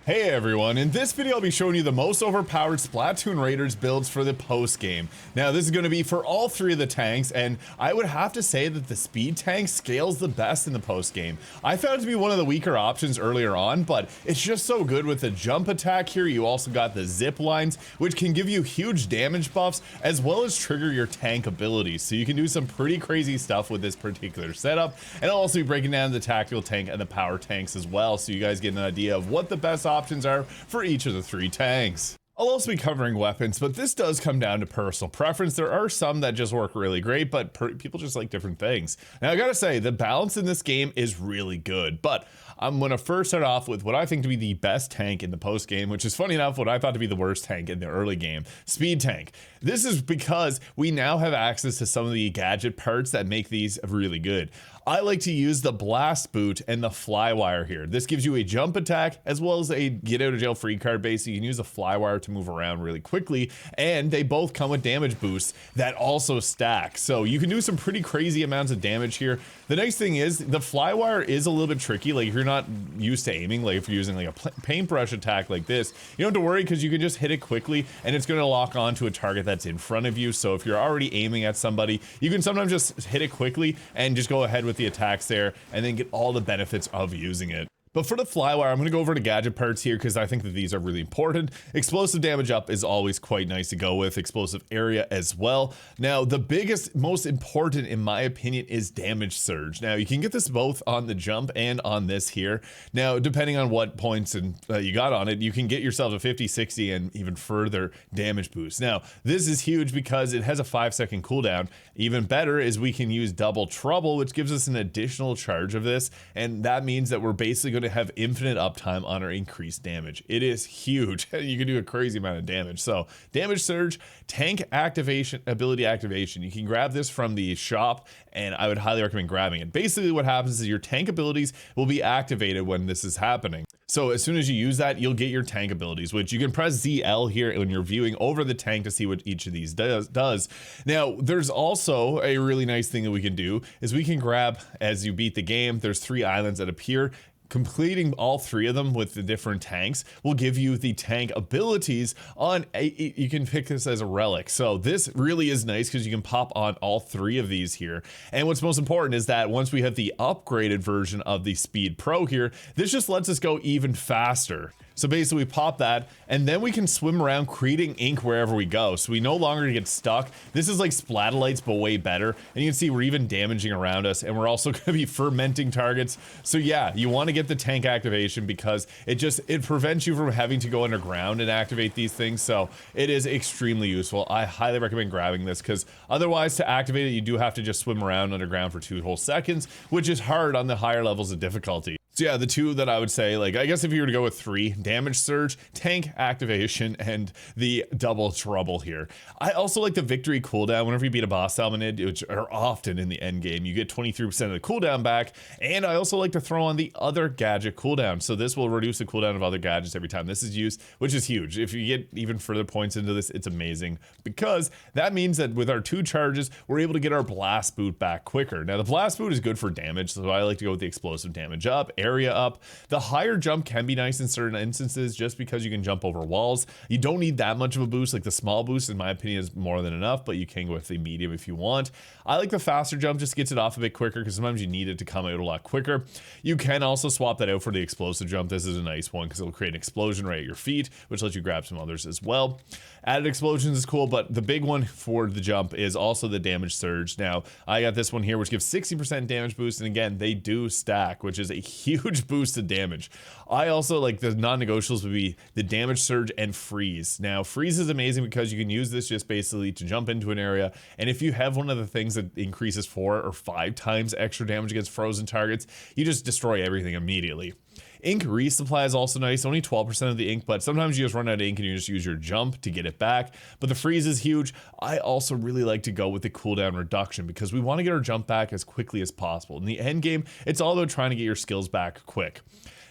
Hey everyone, in this video I'll be showing you the most overpowered Splatoon Raiders builds for the post game. Now this is going to be for all three of the tanks, and I would have to say that the speed tank scales the best in the post game. I found it to be one of the weaker options earlier on, but it's just so good with the jump attack here. You also got the Ziplines, which can give you huge damage buffs as well as trigger your tank abilities. So you can do some pretty crazy stuff with this particular setup, and I'll also be breaking down the tactical tank and the power tanks as well, so you guys get an idea of what the best options are for each of the three tanks. I'll also be covering weapons, but this does come down to personal preference. There are some that just work really great, but people just like different things. Now I gotta say, the balance in this game is really good, but I'm gonna first start off with what I think to be the best tank in the post game, which is funny enough what I thought to be the worst tank in the early game, speed tank. This is because we now have access to some of the gadget parts that make these really good. I like to use the blast boot and the flywire here. This gives you a jump attack as well as a get out of jail free card base. So you can use the flywire to move around really quickly, and they both come with damage boosts that also stack. So you can do some pretty crazy amounts of damage here. The nice thing is the flywire is a little bit tricky. Like if you're not used to aiming, like if you're using like a paintbrush attack like this, you don't have to worry because you can just hit it quickly and it's going to lock on to a target that's in front of you. So if you're already aiming at somebody, you can sometimes just hit it quickly and just go ahead with the attacks there and then get all the benefits of using it. But for the flywire, I'm going to go over to gadget parts here because I think that these are really important. Explosive damage up is always quite nice to go with. Explosive area as well. Now, the biggest, most important, in my opinion, is damage surge. Now, you can get this both on the jump and on this here. Now, depending on what points and you got on it, you can get yourself a 50, 60, and even further damage boost. Now, this is huge because it has a 5-second cooldown. Even better is we can use double trouble, which gives us an additional charge of this, and that means that we're basically going to have infinite uptime on our increased damage. It is huge. You can do a crazy amount of damage. So damage surge, tank activation, ability activation. You can grab this from the shop, and I would highly recommend grabbing it. Basically what happens is your tank abilities will be activated when this is happening. So as soon as you use that, you'll get your tank abilities, which you can press ZL here when you're viewing over the tank to see what each of these does. Now, there's also a really nice thing that we can do is we can grab, as you beat the game, there's 3 islands that appear. Completing all 3 of them with the different tanks will give you the tank abilities on you can pick this as a relic. So this really is nice because you can pop on all 3 of these here. And what's most important is that once we have the upgraded version of the Speed Pro here, this just lets us go even faster. So basically we pop that and then we can swim around creating ink wherever we go. So we no longer get stuck. This is like Splatolites but way better. And you can see we're even damaging around us, and we're also going to be fermenting targets. So yeah, you want to get the tank activation because it prevents you from having to go underground and activate these things. So it is extremely useful. I highly recommend grabbing this because otherwise to activate it you do have to just swim around underground for 2 whole seconds, which is hard on the higher levels of difficulty. So yeah, the 2 that I would say, like, I guess if you were to go with 3, damage surge, tank activation, and the double trouble here. I also like the victory cooldown whenever you beat a boss salmonid, which are often in the end game. You get 23% of the cooldown back, and I also like to throw on the other gadget cooldown. So this will reduce the cooldown of other gadgets every time this is used, which is huge. If you get even further points into this, it's amazing because that means that with our 2 charges, we're able to get our blast boot back quicker. Now the blast boot is good for damage, so I like to go with the explosive damage up, area up. The higher jump can be nice in certain instances just because you can jump over walls. You don't need that much of a boost. Like the small boost in my opinion is more than enough, but you can go with the medium if you want. I like the faster jump, just gets it off a bit quicker because sometimes you need it to come out a lot quicker. You can also swap that out for the explosive jump. This is a nice one because it'll create an explosion right at your feet, which lets you grab some others as well. Added explosions is cool, but the big one for the jump is also the damage surge. Now I got this one here which gives 60% damage boost, and again they do stack, which is a huge boost to damage. I also like the non-negotiables would be the damage surge and freeze. Now freeze is amazing because you can use this just basically to jump into an area, and if you have one of the things that increases 4 or 5 times extra damage against frozen targets, you just destroy everything immediately. Ink resupply is also nice, only 12% of the ink, but sometimes you just run out of ink and you just use your jump to get it back. But the freeze is huge. I also really like to go with the cooldown reduction because we want to get our jump back as quickly as possible. In the end game, it's all about trying to get your skills back quick.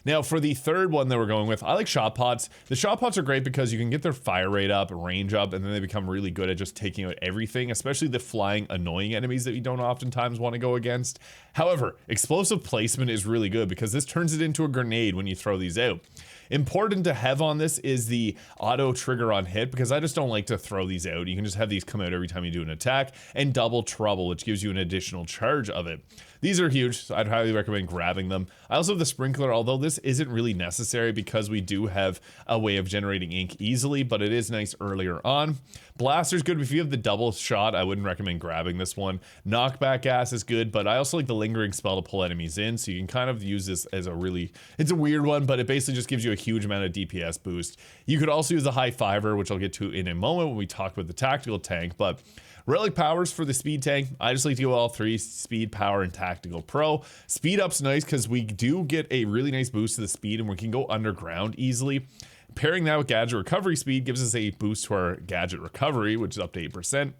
Now for the third one that we're going with, I like shot pots. The shot pots are great because you can get their fire rate up, range up, and then they become really good at just taking out everything, especially the flying annoying enemies that you don't oftentimes want to go against. However, explosive placement is really good because this turns it into a grenade when you throw these out. Important to have on this is the auto trigger on hit, because I just don't like to throw these out. You can just have these come out every time you do an attack, and double trouble, which gives you an additional charge of it. These are huge, so I'd highly recommend grabbing them. I also have the sprinkler, although this isn't really necessary because we do have a way of generating ink easily, but it is nice earlier on. Blaster's good. If you have the double shot, I wouldn't recommend grabbing this one. Knockback gas is good, but I also like the lingering spell to pull enemies in, so you can kind of use this as a really, it's a weird one, but it basically just gives you a huge amount of DPS boost. You could also use the high fiver, which I'll get to in a moment when we talk about the tactical tank, but relic powers for the speed tank, I just like to go all three: speed, power, and tactical pro. Speed up's nice because we do get a really nice boost to the speed and we can go underground easily. Pairing that with gadget recovery speed gives us a boost to our gadget recovery, which is up to 8%.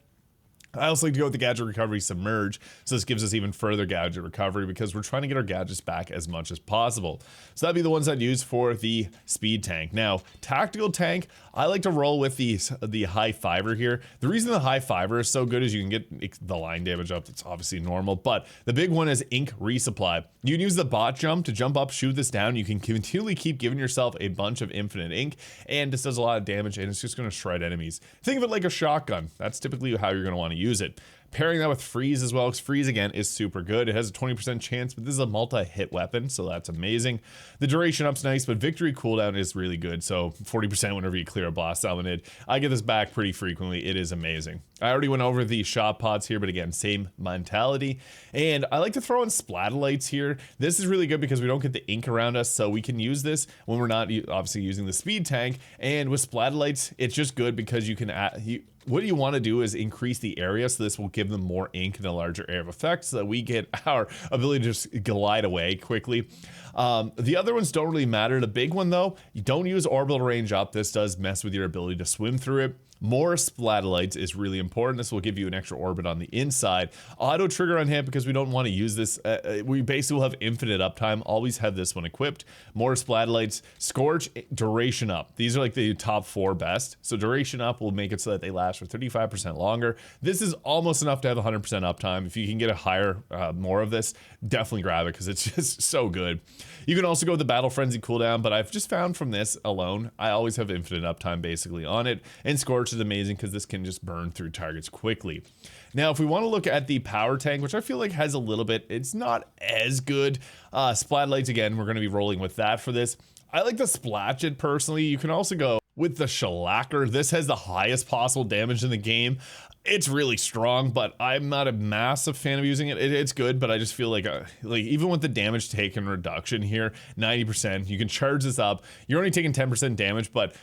I also like to go with the gadget recovery submerge, so this gives us even further gadget recovery because we're trying to get our gadgets back as much as possible. So that'd be the ones I'd use for the speed tank. Now, tactical tank, I like to roll with the high fiver here. The reason the high fiver is so good is you can get the line damage up. That's obviously normal, but the big one is ink resupply. You can use the bot jump to jump up, shoot this down. You can continually keep giving yourself a bunch of infinite ink, and this does a lot of damage, and it's just going to shred enemies. Think of it like a shotgun. That's typically how you're going to want to use it. Pairing that with freeze as well, because freeze again is super good. It has a 20% chance, but this is a multi-hit weapon, so that's amazing. The duration up's nice, but victory cooldown is really good, so 40% whenever you clear a blast salmonid. I get this back pretty frequently. It is amazing. I already went over the shot pods here, but again, same mentality. And I like to throw in splatolites here. This is really good because we don't get the ink around us, so we can use this when we're not obviously using the speed tank. And with splatolites, it's just good because you can add, what you want to do is increase the area, so this will give them more ink and a larger area of effect so that we get our ability to just glide away quickly. The other ones don't really matter. The big one though, you don't use orbital range up. This does mess with your ability to swim through it. More splatolites is really important. This will give you an extra orbit on the inside. Auto trigger on hit because we don't want to use this. We basically will have infinite uptime. Always have this one equipped. More splatolites. Scorch, duration up. These are like the top 4 best. So duration up will make it so that they last for 35% longer. This is almost enough to have 100% uptime. If you can get a higher, more of this, definitely grab it because it's just so good. You can also go with the Battle Frenzy cooldown, but I've just found from this alone, I always have infinite uptime basically on it. And Scorch is amazing because this can just burn through targets quickly. Now, if we want to look at the power tank, which I feel like has a little bit, it's not as good. Splatlights, again, we're going to be rolling with that for this. I like the Splatch It personally. You can also go with the Shellacker. This has the highest possible damage in the game. It's really strong, but I'm not a massive fan of using it. It's good, but I just feel like even with the damage taken reduction here, 90%, you can charge this up. You're only taking 10% damage, but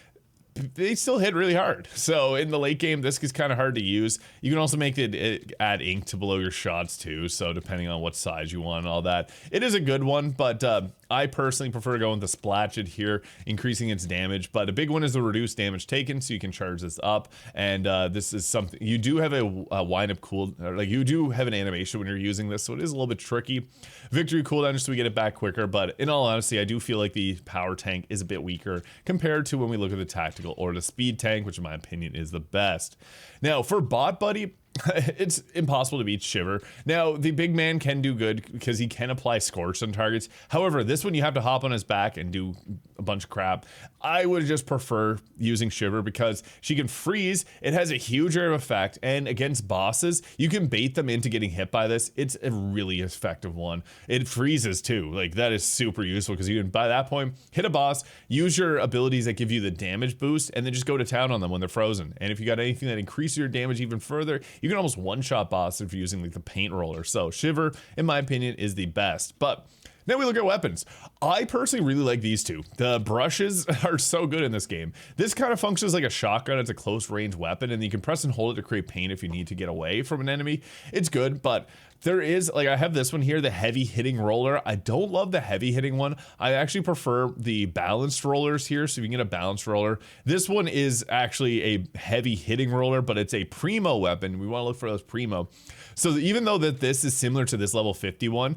they still hit really hard. So in the late game, this is kind of hard to use. You can also make it add ink to below your shots too. So depending on what size you want and all that, it is a good one, but I personally prefer going with the Splatch It here, increasing its damage. But a big one is the reduced damage taken, so you can charge this up. And this is something, you do have a wind up cool, like you do have an animation when you're using this, so it is a little bit tricky. Victory cooldown just so we get it back quicker, but in all honesty, I do feel like the power tank is a bit weaker compared to when we look at the tactical or the speed tank, which in my opinion is the best. Now for Bot Buddy, it's impossible to beat Shiver. Now, the big man can do good because he can apply Scorch on targets. However, this one you have to hop on his back and do a bunch of crap. I would just prefer using Shiver because she can freeze. It has a huge area of effect, and against bosses, you can bait them into getting hit by this. It's a really effective one. It freezes too. Like, that is super useful because you can, by that point, hit a boss, use your abilities that give you the damage boost, and then just go to town on them when they're frozen. And if you got anything that increases your damage even further, you can almost one-shot boss if you're using like the paint roller. So Shiver, in my opinion, is the best. But then we look at weapons. I personally really like these two. The brushes are so good in this game. This kind of functions like a shotgun. It's a close range weapon, and you can press and hold it to create paint if you need to get away from an enemy. It's good, but there is, like, I have this one here, the heavy hitting roller. I don't love the heavy hitting one. I actually prefer the balanced rollers here, so you can get a balanced roller. This one is actually a heavy hitting roller, but it's a primo weapon. We want to look for those primo. So even though that this is similar to this level 51,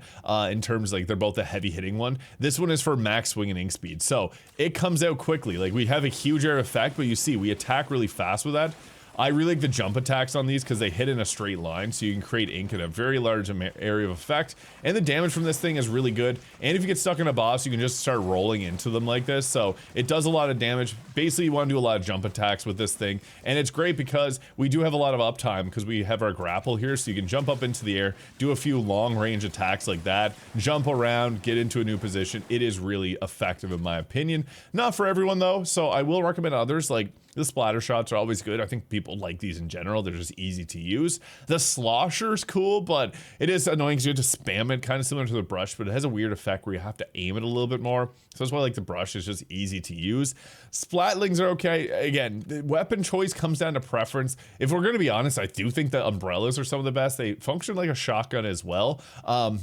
in terms like they're both a heavy hitting one, this one is for max swing and ink speed. So it comes out quickly. Like, we have a huge air effect, but you see we attack really fast with that. I really like the jump attacks on these because they hit in a straight line, so you can create ink in a very large area of effect, and the damage from this thing is really good. And if you get stuck in a boss, you can just start rolling into them like this, so it does a lot of damage. Basically, you want to do a lot of jump attacks with this thing, and it's great because we do have a lot of uptime because we have our grapple here, so you can jump up into the air, do a few long range attacks like that, jump around, get into a new position. It is really effective in my opinion. Not for everyone though, so I will recommend others. Like the splatter shots are always good. I think people like these in general. They're just easy to use. The slosher's cool, but it is annoying because you have to spam it, kind of similar to the brush, but it has a weird effect where you have to aim it a little bit more. So that's why I like the brush. It's just easy to use. Splatlings are okay. Again, the weapon choice comes down to preference. If we're going to be honest, I do think the umbrellas are some of the best. They function like a shotgun as well,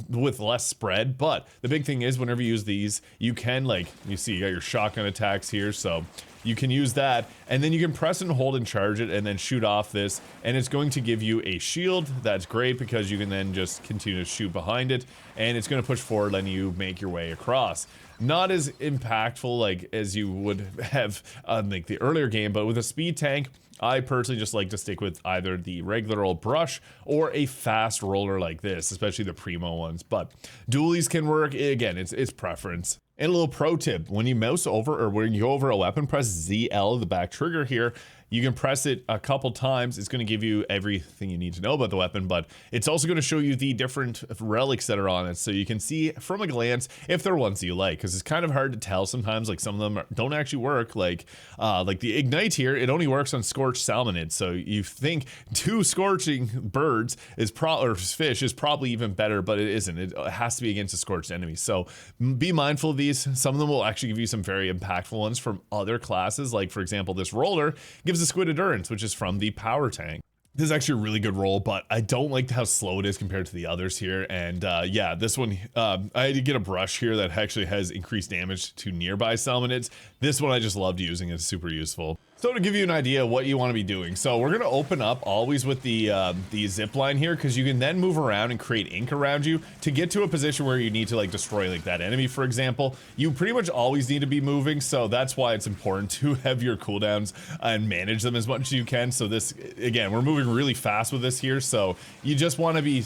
with less spread. But the big thing is whenever you use these, you can, like, you see you got your shotgun attacks here. So you can use that, and then you can press and hold and charge it and then shoot off this, and it's going to give you a shield. That's great because you can then just continue to shoot behind it, and it's going to push forward and you make your way across. Not as impactful like as you would have on like the earlier game, but with a speed tank, I personally just like to stick with either the regular old brush or a fast roller like this, especially the primo ones. But dualies can work. Again, it's preference. And a little pro tip, when you mouse over or when you go over a weapon, press ZL, the back trigger here. You can press it a couple times. It's going to give you everything you need to know about the weapon, but it's also going to show you the different relics that are on it, so you can see from a glance if they're ones that you like, because it's kind of hard to tell sometimes. Like some of them don't actually work. Like the ignite here, it only works on scorched salmonids, so you think 2 scorching birds is or fish is probably even better, but it isn't. It has to be against a scorched enemy. So be mindful of these. Some of them will actually give you some very impactful ones from other classes. Like for example, this roller gives a squid endurance, which is from the power tank. This is actually a really good roll, but I don't like how slow it is compared to the others here. And yeah, this one, I had to get a brush here that actually has increased damage to nearby salmonids. This one I just loved using. It's super useful. So to give you an idea of what you want to be doing, so we're going to open up always with the zipline here, because you can then move around and create ink around you to get to a position where you need to like destroy like that enemy, for example. You pretty much always need to be moving, so that's why it's important to have your cooldowns and manage them as much as you can. So this, again, we're moving really fast with this here, so you just want to be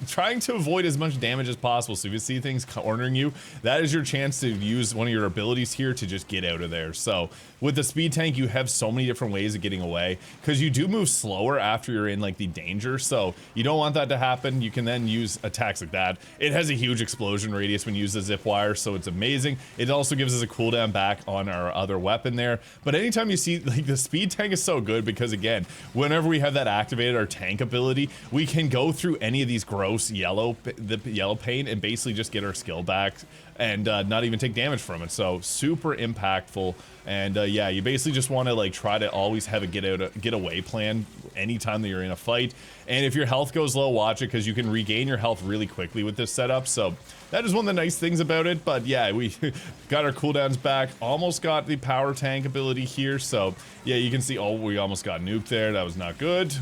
trying to avoid as much damage as possible. So if you see things cornering you, that is your chance to use one of your abilities here to just get out of there. So with the speed tank, you have so many different ways of getting away, because you do move slower after you're in like the danger, so you don't want that to happen. You can then use attacks like that. It has a huge explosion radius when you use the zip wire, so it's amazing. It also gives us a cooldown back on our other weapon there. But anytime you see, like, the speed tank is so good because, again, whenever we have that activated, our tank ability, we can go through any of these gross the yellow paint and basically just get our skill back and not even take damage from it. So super impactful. And yeah, you basically just want to like try to always have a get away plan anytime that you're in a fight. And if your health goes low, watch it, because you can regain your health really quickly with this setup. So that is one of the nice things about it. But yeah, we got our cooldowns back, almost got the power tank ability here. So yeah, you can see, oh, we almost got nuked there. That was not good.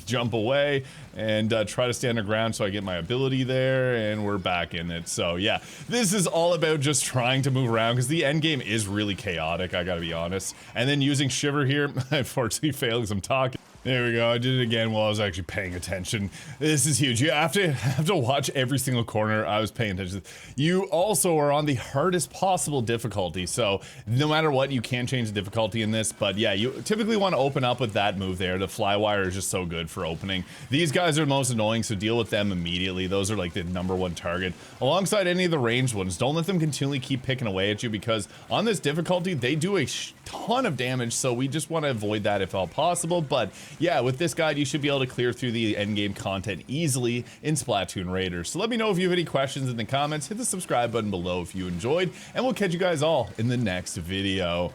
Jump away and try to stand our ground so I get my ability there, and we're back in it. So yeah, this is all about just trying to move around, because the end game is really chaotic, I gotta be honest. And then using shiver here, unfortunately failing some talking. There we go. I did it again while I was actually paying attention. This is huge. You have to watch every single corner. I was paying attention. You also are on the hardest possible difficulty, so no matter what, you can change the difficulty in this. But yeah, you typically want to open up with that move there. The flywire is just so good for opening. These guys are the most annoying, so deal with them immediately. Those are like the #1 target, alongside any of the ranged ones. Don't let them continually keep picking away at you, because on this difficulty, they do a ton of damage, so we just want to avoid that if all possible. But yeah, with this guide, you should be able to clear through the endgame content easily in Splatoon Raiders. So let me know if you have any questions in the comments. Hit the subscribe button below if you enjoyed, and we'll catch you guys all in the next video.